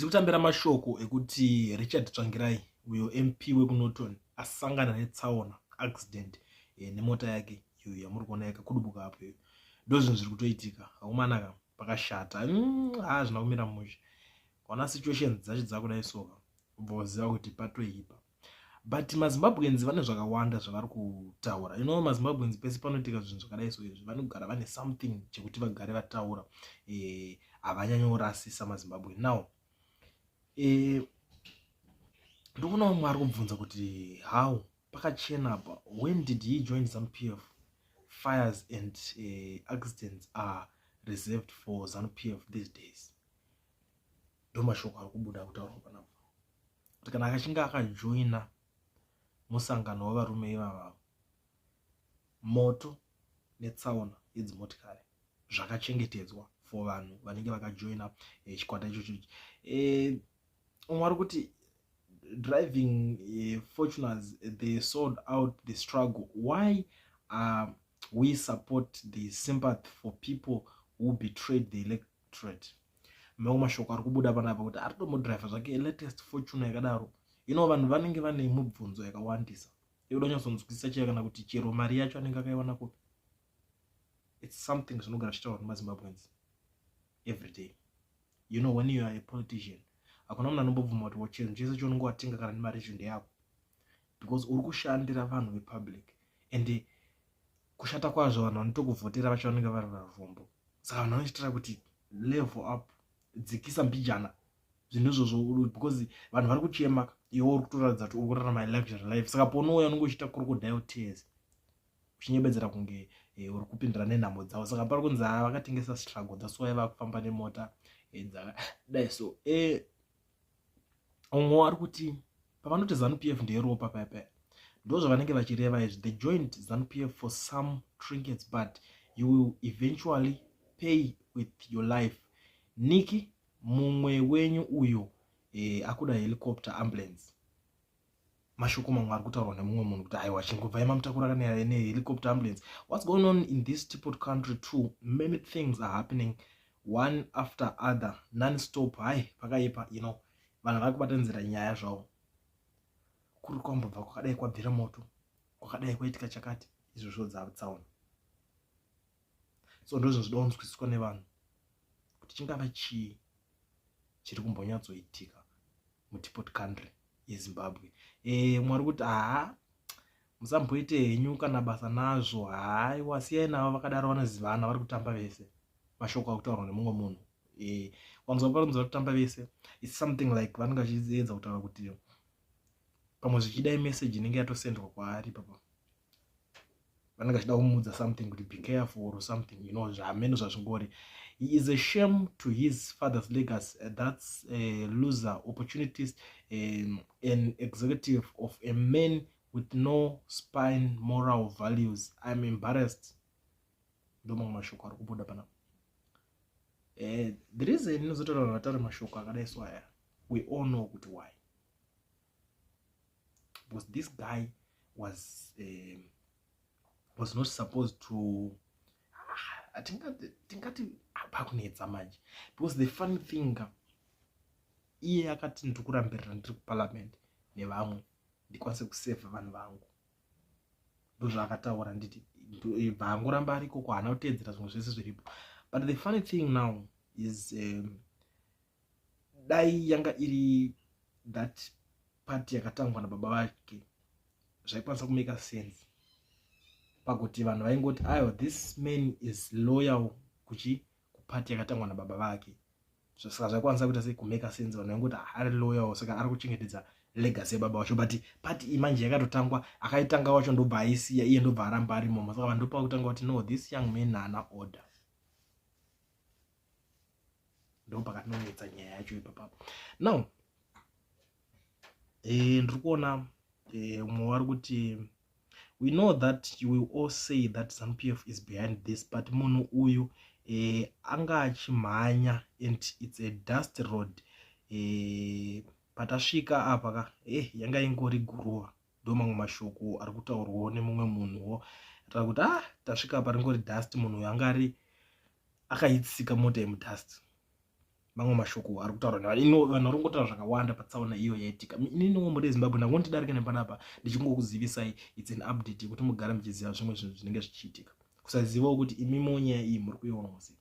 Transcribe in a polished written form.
tiri kutambira mashoko ekuti Richard Tsvangirai uyo MP wekuNorton asangana netsaona accident nemota yake iyo yamuri kuona yakakudubuka apo iyo. Ndozvinhu zviri kutoitika. Haumanaka pakashata. Zvina kumira mushe. Ona situations dzacho dzakudai soka. Boziva kuti patoipa. But maZimbabweans vane zvakawanda zvavari kutaura. maZimbabweans pese panoitika zvinhu zvakadai so izvi vanogara vane something chekuti vagare vataura. Havanyanyorasisa maZimbabwe. Now ndikuona umwe ari kubvunza kuti how pakachena apa, when did he join ZANU-PF? Fires and accidents are reserved for ZANU-PF these days. Ndomashoko ari kubuda kutaurwa panapa kuti kana akachinga akajoina musangano wavarume ivava, moto netsaona yedzimotikari zvakachengetedzwa for vanhu vanenge vakajoina chikwata ichocho. Umwe ari kuti driving Fortuners, they sold out the struggle. Why we support the sympathy for people who betrayed the electorate? Mashoko ari kubuda panapa kuti ari tomodriver zvake latest Fortune yakadaro. Vanhu vanenge vane mubvunzo yakawandisa. Yoda kunyatsokunzwisisa chaiyo kana kuti chero mari yacho anenge akaiwana kupi. It's something zvinogara zvichitaurwa nemaZimbabweans every day. When you are a politician, hakuna munhu anombobvuma kuti chinhu chese chaunenge watenga kana nemari yacho ndeyako, because uri kushandira vanhu vepublic, and kushata kwazvo vanhu vanotokuvhotera vacho vanenge vari varombo. Saka vanhu vanochitira kuti level up, dzikisa mbijana zvinhu izvozvo, because vanhu vari kuchema, iwe uri kutoratidza kuti uri kurarama luxury life. Saka paunouya unenge uchiita crocodile tears uchinyebedzera kunge uri kupindira nenhamo dzavo. Saka pari kunzi vakatengesa struggle, that's why vakufamba nemota dzakadai so. Umwe ari kuti pavanoti ZANU-PF ndeyeropa paya ndo zvavanenge vachireva izvi. They joined ZANU-PF for some trinkets, but you will eventually pay with your life. Niki mumwe wenyu uyo akuda helicopter ambulance. Mashoko mamwe ari kutaurwa nemumwe munhu kuti aiwa chingobva mamutakura helicopter ambulance. What's going on in this stupid country too? Many things are happening one after other, non-stop. Pakaipa, vanhu vari kubatanzira nyaya zvavo. Kuri kwambobva kwakadai kwabvira moto, kwakadai kwaitika chakati, izvozvo dzatsaona. So ndozvo zvinoda kunzwisiswa nevanhu kuti chingava chii chiri kumbonyatsoitika mutipot country yeZimbabwe. Mwari kuti musamboite henyu kana basa nazvo. Wasiyai navo vakadaro vanozivana vari kutamba vese. Mashoko akutaurwa nemumwe munhu. Kwanzwa parinzwa kutamba vese, it's something like vanenge vachiedza kutaura kuti pamwe zvichidai message inenge yatosendwa kwaari papa, vanenge vachida kumudza something kuti be careful or something, zvamene zvazvingori. He is a shame to his father's legacy. That's a loser opportunities, an executive of a man with no spine moral values. I'm embarrassed. Ndomwe mashoko ari kubuda panapa. The reason inozotaura vatari mashoko akadai so aya, we all know kuti why. Because this guy was not supposed to tingati pakunetsa manje. Because the funny thing, iye akati ndikurambirira ndiri kuparliament nevamwe ndikwanise kuseva vanhu vangu. Ndozvaakataura nditi bvangoramba ariko haana kuteedzera zvimwe zvese zviripo. But the funny thing now is dai yanga iri that party yakatangwa nababa vake, zvaikwanisa kumeka sense pakuti vanhu vaingoti this man is loyal kuparty yakatangwa nababa vake. Saka zvaikwanisa kuita sei kumeka sense, vanhu vaingoti ari loyal, saka ari kuchengetedza legacy yababa vacho. But party imanje yakatotangwa, akaitanga wacho ndobva aisiya, iye ndobva aramba arimo. Saka vanhu ndopa kutanga kuti no, this young man haana order. Ndo pakatinonetsa nyaya yacho ipapa. Now ndiri kuona umwe wari kuti we know that you will all say that ZANU-PF is behind this, but munhu uyu anga achimhanya and it's a dust road. Patasvika apa yanga ingori guruva. Ndo mamwe mashoko ari kutaurwawo nemumwe munhuwo. Tara kuti tasvika apa ringori dust, munhu uyu anga akaitsika mota yemudust. mamwe mashoko ari kutaura ino vanhu vari kungotaura zvakawanda patsaona iyo yaitika. Inini ngombo reZimbabwe ndangondidarika nepanapa ndichingokuzivisai it's an update yekuti mugare muchiziva zvimwe zvinhu zvinenge zvichiitika, kusazivawo kuti imi munyaya iyi muri kuiona sei.